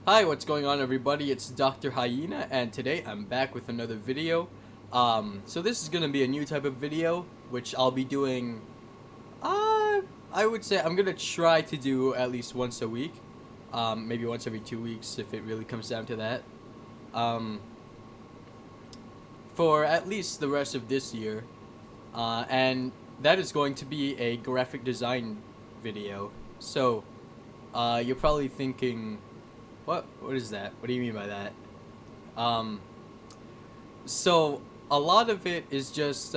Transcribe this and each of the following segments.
Hi, what's going on everybody? It's Dr. Hyena and today I'm back with another video. So this is gonna be a new type of video, which I'll be doing, I would say I'm gonna try to do at least once a week. Maybe once every 2 weeks if it really comes down to that. Um, for at least the rest of this year. And that is going to be a graphic design video. So, you're probably thinking, what is that? What do you mean by that? Um, so a lot of it is just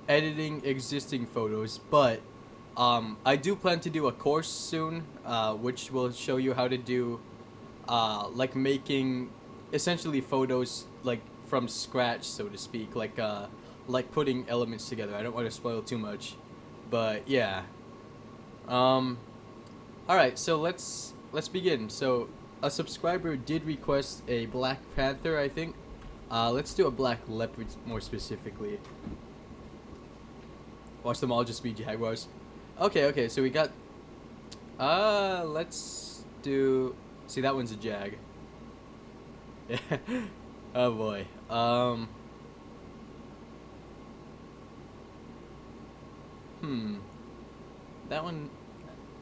editing existing photos, but I do plan to do a course soon, which will show you how to do like making essentially photos like from scratch, so to speak, like putting elements together. I don't want to spoil too much, but yeah. Um, all right, so let's begin. So a subscriber did request a Black Panther, I think. Let's do a black leopard more specifically. Watch them all just be jaguars. Okay, so we got. Let's do. See, that one's a jag. Oh boy. Hmm. That one.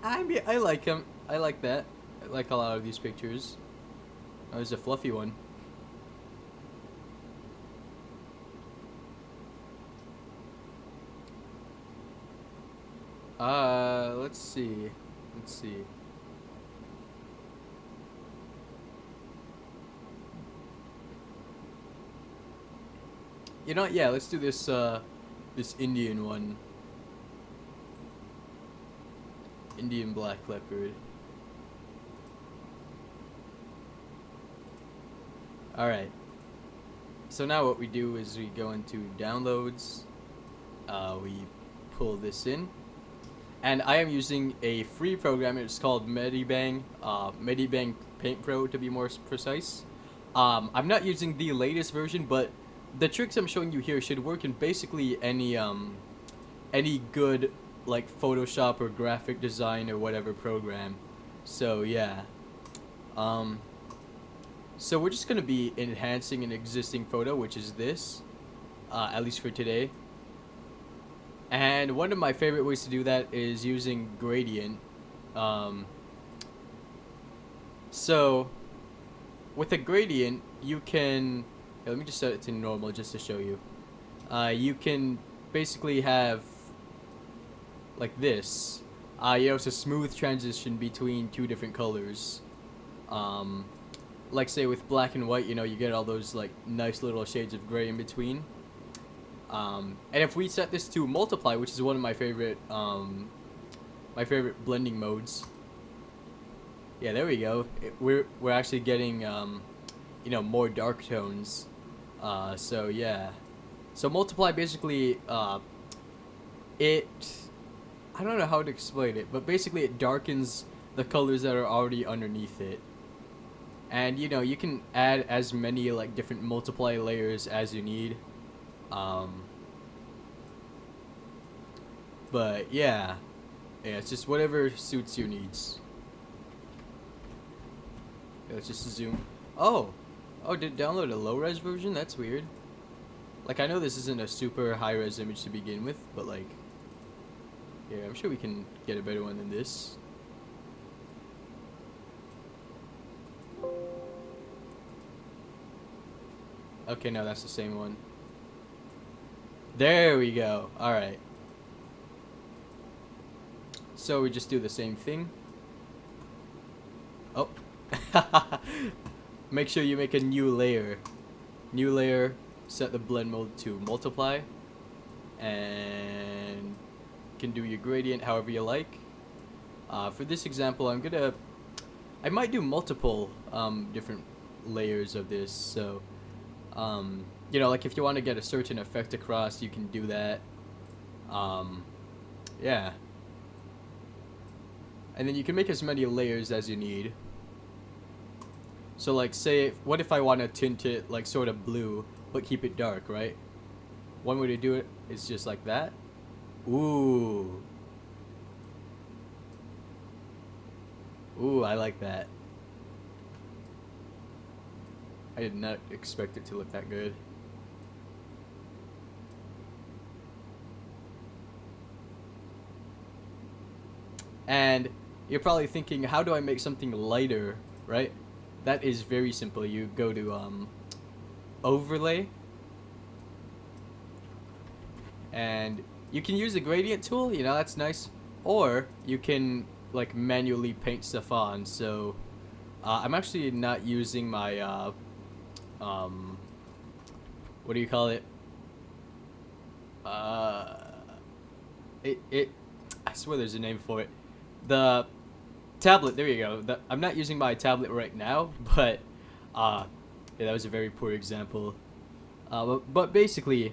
I like him. I like that. I like a lot of these pictures. Oh, there's a fluffy one. Let's see. Let's see. You know what? Yeah, let's do this. This Indian one. Indian black leopard. All right. So now what we do is we go into downloads. We pull this in, and I am using a free program. It's called Medibang. Medibang Paint Pro to be more precise. I'm not using the latest version, but the tricks I'm showing you here should work in basically any good like Photoshop or graphic design or whatever program. So yeah. Um, so we're just gonna be enhancing an existing photo, which is this, at least for today. And one of my favorite ways to do that is using gradient. Um, so with a gradient, you can. Here, let me just set it to normal just to show you. You can basically have like this. It's a smooth transition between two different colors. Um, like say with black and white, you get all those like nice little shades of gray in between. And if we set this to multiply, which is one of my favorite blending modes. Yeah, there we go. We're actually getting more dark tones. So yeah. So multiply basically it I don't know how to explain it, but basically it darkens the colors that are already underneath it. And you can add as many like different multiply layers as you need. Um, but yeah, it's just whatever suits your needs. Yeah, let's just zoom. Oh, did it download a low res version? That's weird. Like I know this isn't a super high res image to begin with, but like, yeah, I'm sure we can get a better one than this. Okay, no, that's the same one. There we go. All right. So we just do the same thing. Oh. Make sure you make a new layer. New layer, set the blend mode to multiply. And you can do your gradient however you like. For this example, I might do multiple different layers of this. So, like if you want to get a certain effect across, you can do that. Yeah. And then you can make as many layers as you need. So like what if I want to tint it like sort of blue, but keep it dark, right? One way to do it is just like that. Ooh. Ooh, I like that. I did not expect it to look that good. And you're probably thinking, how do I make something lighter, right? That is very simple. You go to overlay, and you can use the gradient tool, you know, that's nice. Or you can like manually paint stuff on. So I'm actually not using my what do you call it? Uh, it I swear there's a name for it. The tablet. There you go. I'm not using my tablet right now, but yeah, that was a very poor example. But basically,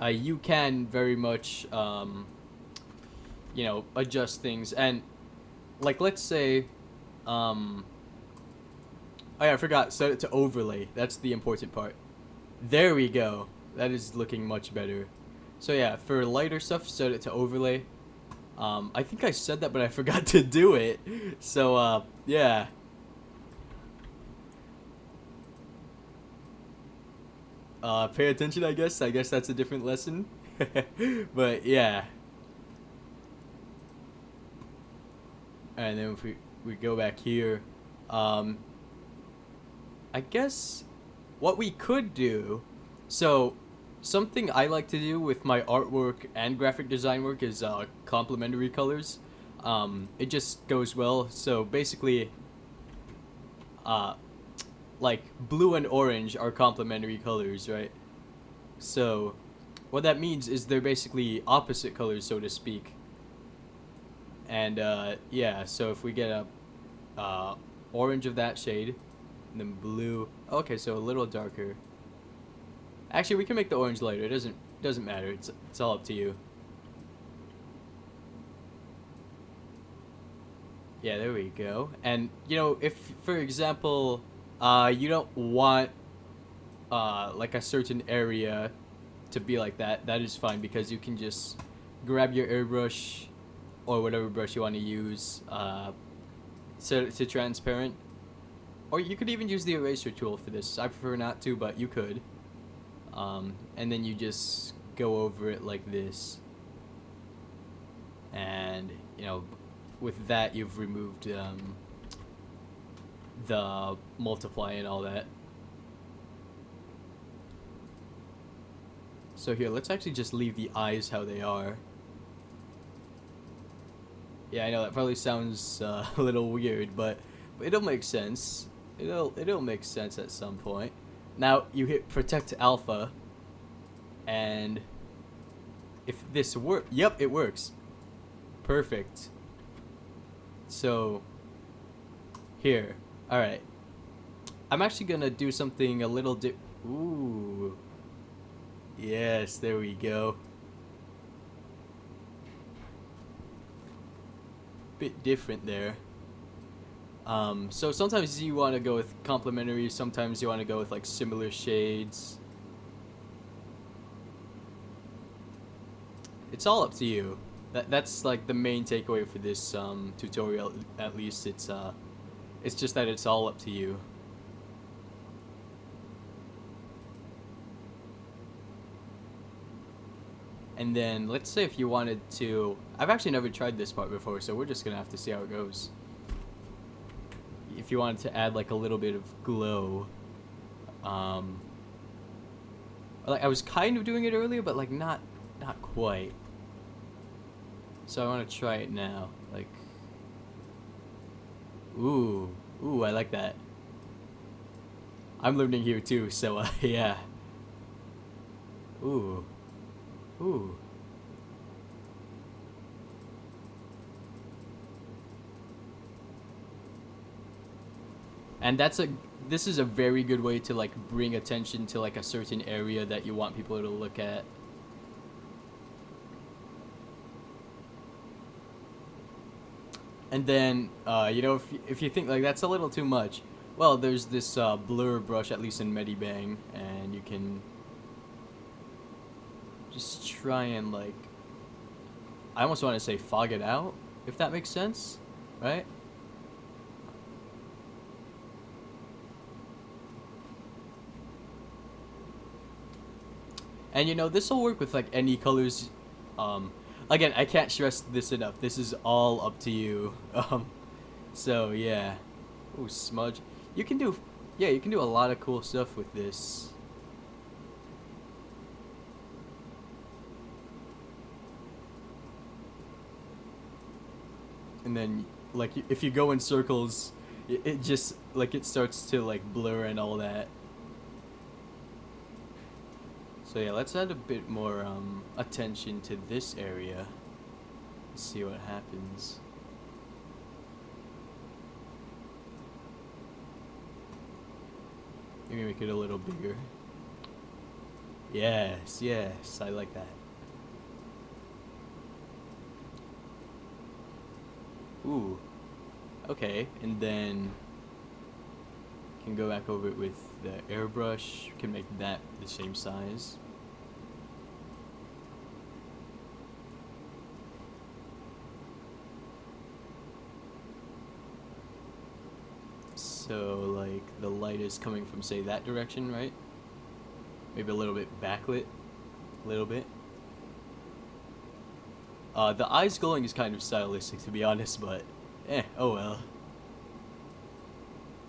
you can very much you know, adjust things. And like, let's say oh yeah, I forgot, set it to overlay. That's the important part. There we go. That is looking much better. So yeah, for lighter stuff, set it to overlay. I think I said that, but I forgot to do it. So yeah. Pay attention, I guess. I guess that's a different lesson. But yeah. And then if we go back here, I guess what we could do, so something I like to do with my artwork and graphic design work is complementary colors. It just goes well. So basically, uh, like blue and orange are complementary colors, right? So what that means is they're basically opposite colors, so to speak. And yeah, so if we get a orange of that shade, and then blue. Okay, so a little darker. Actually, we can make the orange lighter. It doesn't matter. It's all up to you. Yeah, there we go. And you know, if for example, you don't want like a certain area to be like that, that is fine because you can just grab your airbrush or whatever brush you want to use, set it to transparent. Or you could even use the eraser tool for this. I prefer not to, but you could. And then you just go over it like this. And, you know, with that you've removed the multiply and all that. So here, let's actually just leave the eyes how they are. Yeah, I know that probably sounds a little weird, but it'll make sense. It'll make sense at some point. Now you hit protect alpha, and if this work, yep, it works. Perfect. So here, all right. I'm actually gonna do something a little Ooh. Yes, there we go. Bit different there. So sometimes you want to go with complementary, sometimes you want to go with like similar shades. It's all up to you. That's like the main takeaway for this tutorial. At least it's just that it's all up to you. And then let's say if you wanted to, I've actually never tried this part before, so we're just gonna have to see how it goes. If you wanted to add like a little bit of glow, like I was kind of doing it earlier, but like not quite. So I want to try it now. Like, ooh, I like that. I'm learning here too, so yeah. Ooh. And this is a very good way to like bring attention to like a certain area that you want people to look at. And then you know, if you think like that's a little too much, well, there's this blur brush, at least in Medibang, and you can just try and like, I almost want to say fog it out, if that makes sense, right? And you know, this will work with like any colors. Um, Again, I can't stress this enough. This is all up to you. So yeah. Ooh, smudge. You can do, yeah, you can do a lot of cool stuff with this. And then, like, if you go in circles, it just like it starts to like blur and all that. So yeah, let's add a bit more attention to this area. Let's see what happens. Maybe make it a little bigger. Yes, yes, I like that. Ooh, okay, and then can go back over it with the airbrush. Can make that the same size. So like the light is coming from, say, that direction, right? Maybe a little bit backlit, a little bit. The eyes glowing is kind of stylistic, to be honest, but oh well.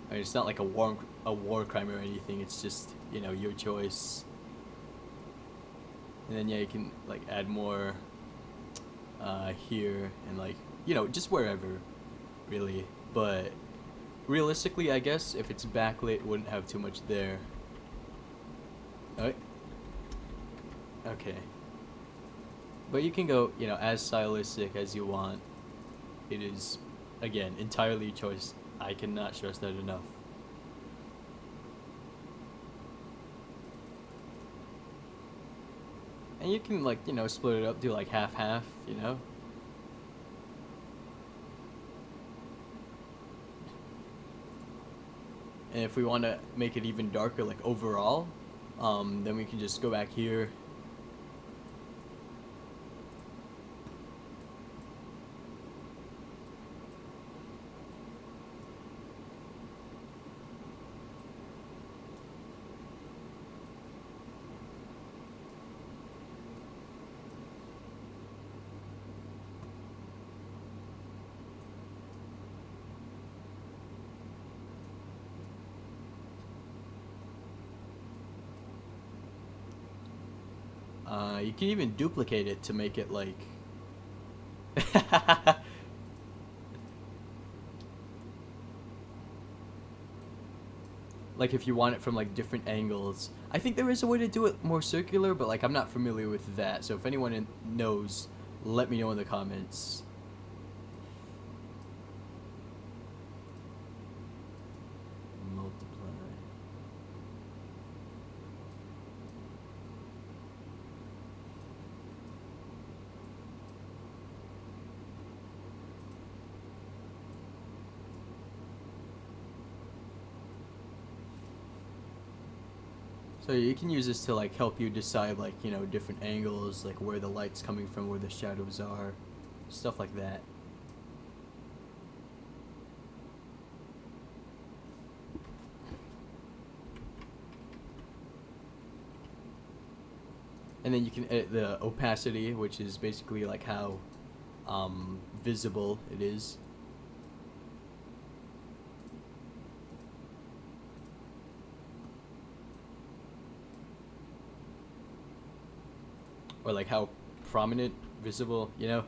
I mean, it's not like a war crime or anything. It's just, you know, your choice. And then yeah, you can like add more here and like, you know, just wherever, really. But realistically, I guess if it's backlit, it wouldn't have too much there. Alright. Okay. But you can go, you know, as stylistic as you want. It is, again, entirely your choice. I cannot stress that enough. And you can, like, you know, split it up, do like half-half, you know? And if we want to make it even darker, like, overall, then we can just go back here. You can even duplicate it to make it like like if you want it from like different angles. I think there is a way to do it more circular, but like I'm not familiar with that. So if anyone knows, let me know in the comments. Multiply. So you can use this to like help you decide like, you know, different angles, like where the light's coming from, where the shadows are, stuff like that. And then you can edit the opacity, which is basically like how visible it is. Or like how prominent, visible, you know?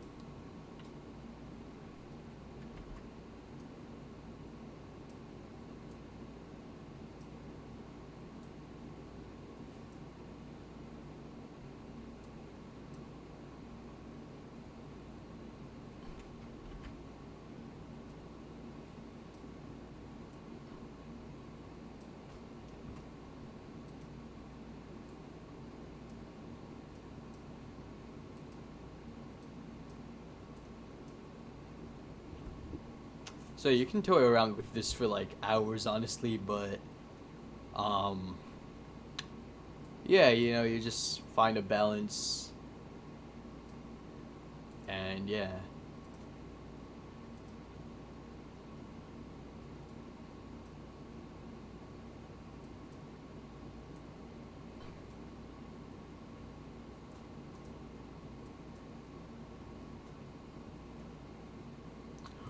So you can toy around with this for like hours, honestly, but um, yeah, you know, you just find a balance, and yeah.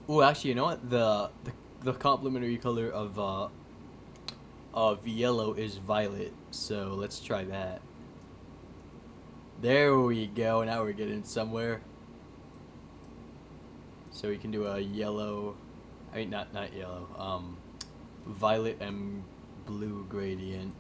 Oh, actually, you know what? The complementary color of yellow is violet. So let's try that. There we go. Now we're getting somewhere. So we can do a yellow. I mean, not yellow. Violet and blue gradient.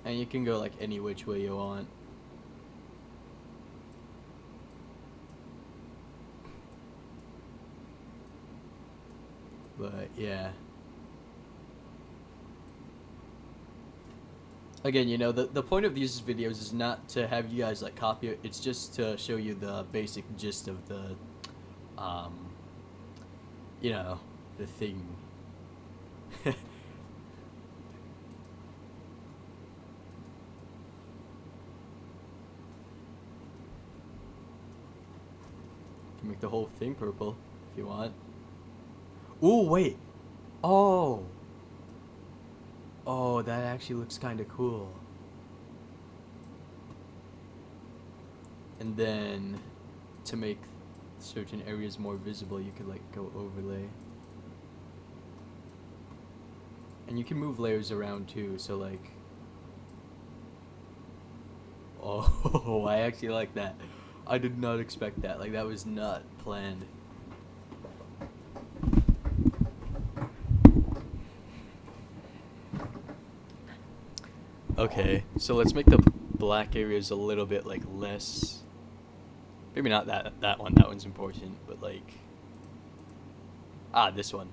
And you can go like any which way you want. But yeah. Again, you know, the point of these videos is not to have you guys like copy it. It's just to show you the basic gist of the, um, you know, the thing. Can make the whole thing purple if you want. Ooh, wait. Oh. Oh, that actually looks kind of cool. And then to make certain areas more visible, you could like go overlay. And you can move layers around too, so like oh, I actually like that. I did not expect that. Like that was not planned. Okay, so let's make the black areas a little bit like less. Maybe not that one. That one's important, but like this one.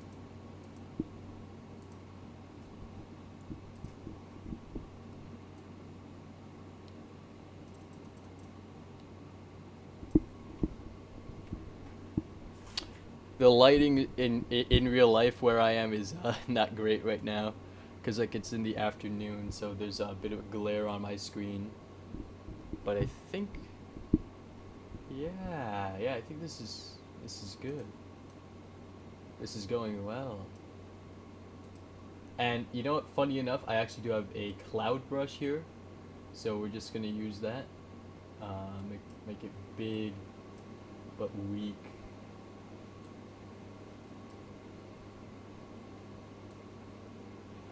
The lighting in real life where I am is not great right now, because like it's in the afternoon, so there's a bit of a glare on my screen. But I think, yeah, I think this is good. This is going well. And you know what? Funny enough, I actually do have a cloud brush here, so we're just gonna use that. Make it big, but weak.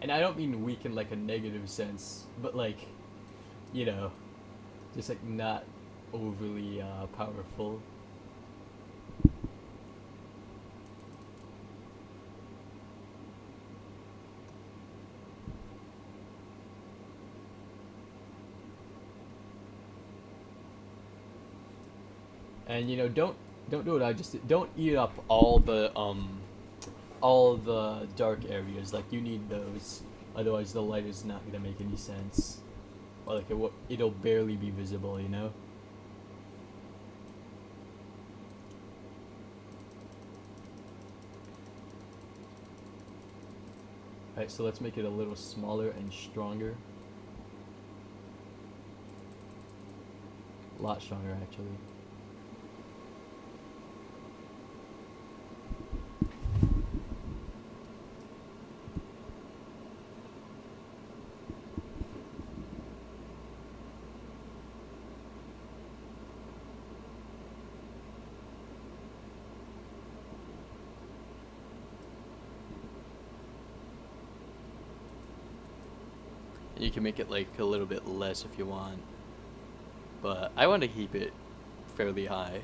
And I don't mean weak in like a negative sense, but like, you know, just like not overly powerful. And you know, don't do what I just did. Don't eat up all the dark areas. Like you need those, otherwise the light is not gonna make any sense. Or like it'll barely be visible, you know. Alright, so let's make it a little smaller and stronger. A lot stronger, actually. You can make it like a little bit less if you want, but I want to keep it fairly high.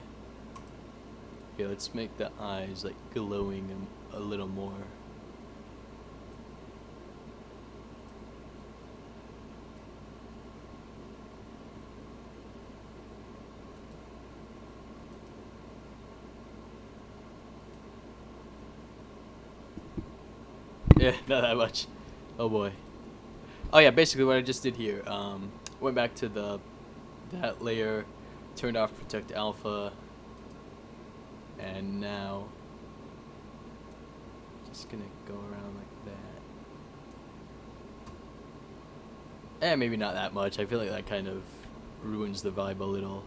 Okay, let's make the eyes like glowing a little more. Yeah, not that much. Oh boy. Oh yeah, basically what I just did here, went back to that layer, turned off protect alpha, and now just gonna go around like that. Eh, maybe not that much. I feel like that kind of ruins the vibe a little.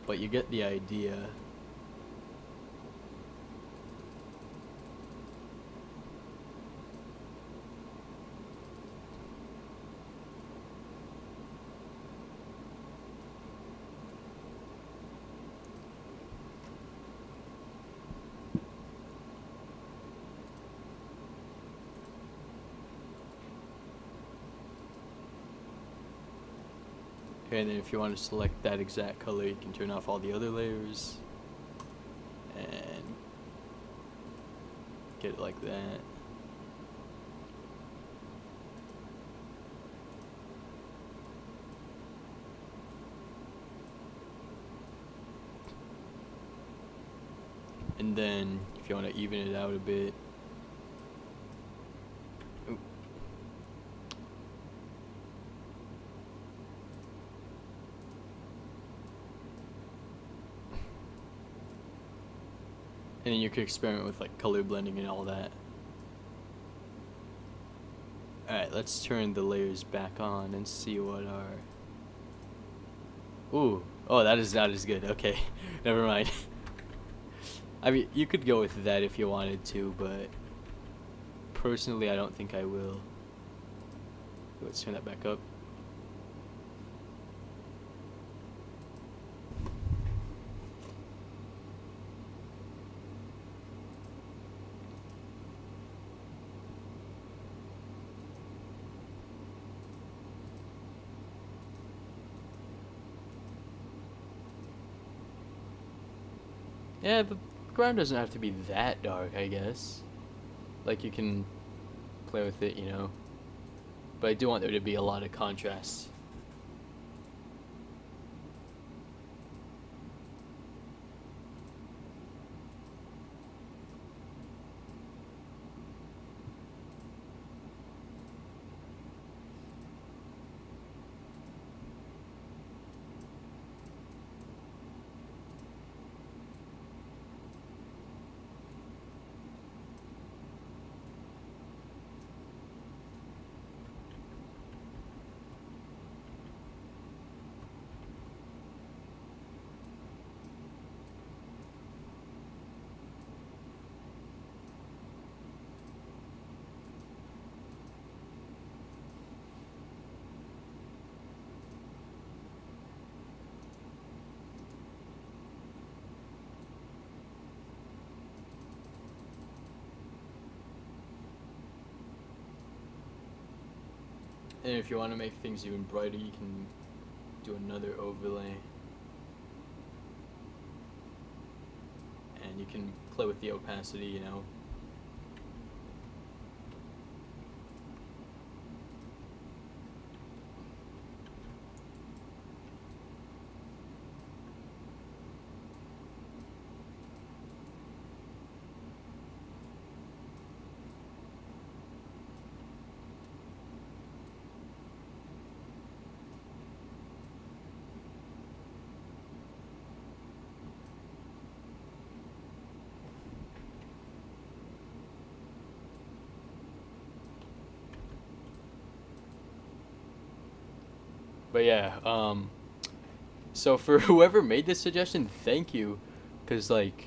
but you get the idea. Okay, and then if you want to select that exact color, you can turn off all the other layers and get it like that. And then if you want to even it out a bit, ooh. And then you could experiment with like color blending and all that. Alright, let's turn the layers back on and see what are... Ooh, oh, that is not as good. Okay, never mind. I mean, you could go with that if you wanted to, but personally, I don't think I will. Let's turn that back up. Yeah, the ground doesn't have to be that dark, I guess. Like, you can play with it, you know. But I do want there to be a lot of contrast. And if you want to make things even brighter, you can do another overlay. And you can play with the opacity, you know. But yeah, so for whoever made this suggestion, thank you, because like,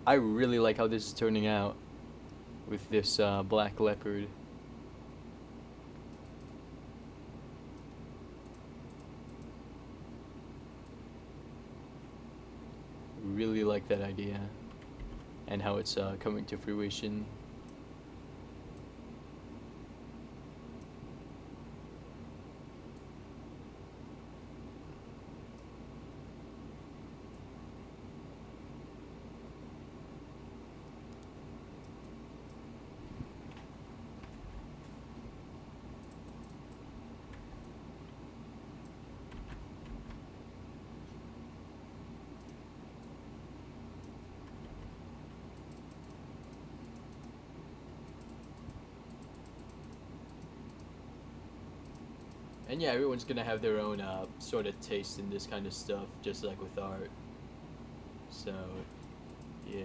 I really like how this is turning out with this black leopard. Really like that idea and how it's coming to fruition. And yeah, everyone's gonna have their own sort of taste in this kind of stuff, just like with art. So, yeah.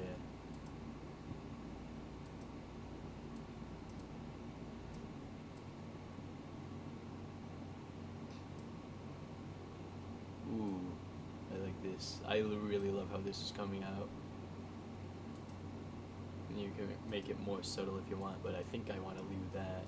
Ooh, I like this. I really love how this is coming out. And you can make it more subtle if you want, but I think I want to leave that.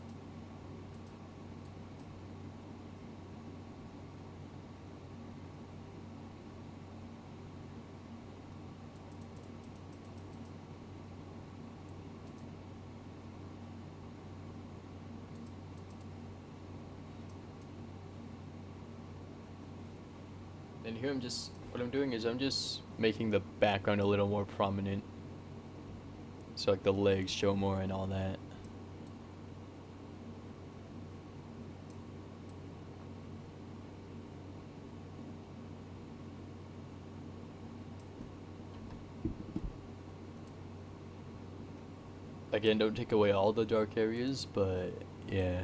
And here what I'm doing is I'm just making the background a little more prominent. So like the legs show more and all that. Again, don't take away all the dark areas, but yeah.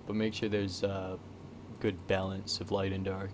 But make sure there's good balance of light and dark.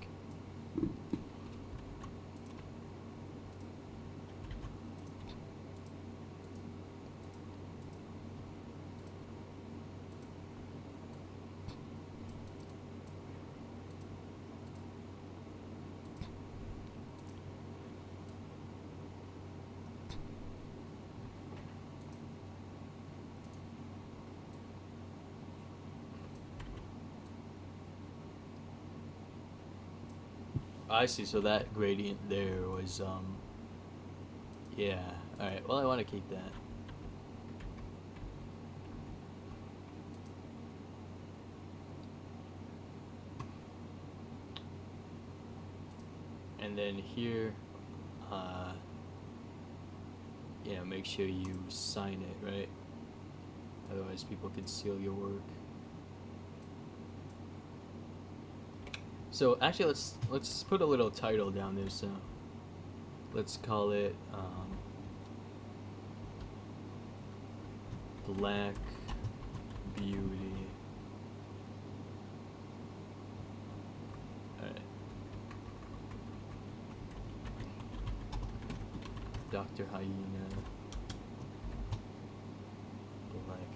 I see, so that gradient there was, yeah. Alright, well I want to keep that. And then here, make sure you sign it, right? Otherwise people can steal your work. So actually, let's put a little title down there. So let's call it Black Beauty. All right. Dr. Hyena. Black Beauty.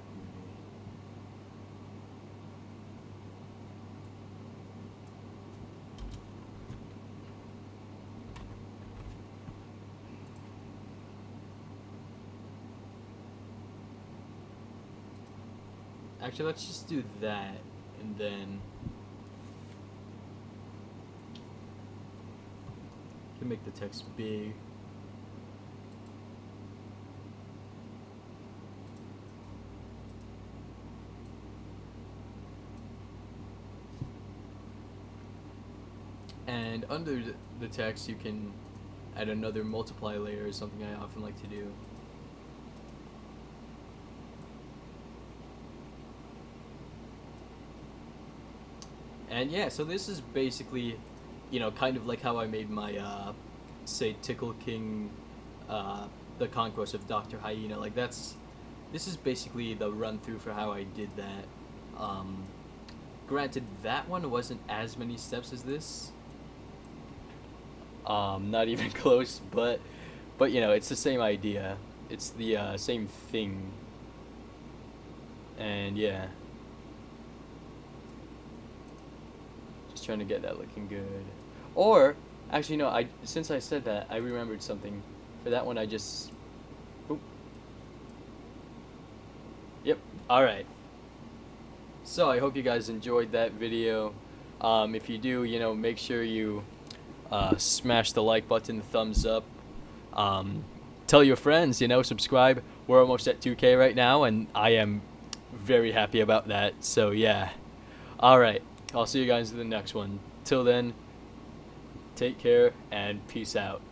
Actually, let's just do that, and then you can make the text big. And under the text, you can add another multiply layer, something I often like to do. And yeah, so this is basically, kind of like how I made my, say, Tickle King, the Conquest of Dr. Hyena. Like this is basically the run through for how I did that. Granted, that one wasn't as many steps as this. Not even close, but it's the same idea. It's the same thing. And yeah. Trying to get that looking good. Or actually no, since I said that, I remembered something. For that one I just Yep. Alright. So I hope you guys enjoyed that video. If you do, make sure you smash the like button, the thumbs up. Tell your friends, subscribe. We're almost at 2K right now, and I am very happy about that. So yeah. Alright. I'll see you guys in the next one. Till then, take care and peace out.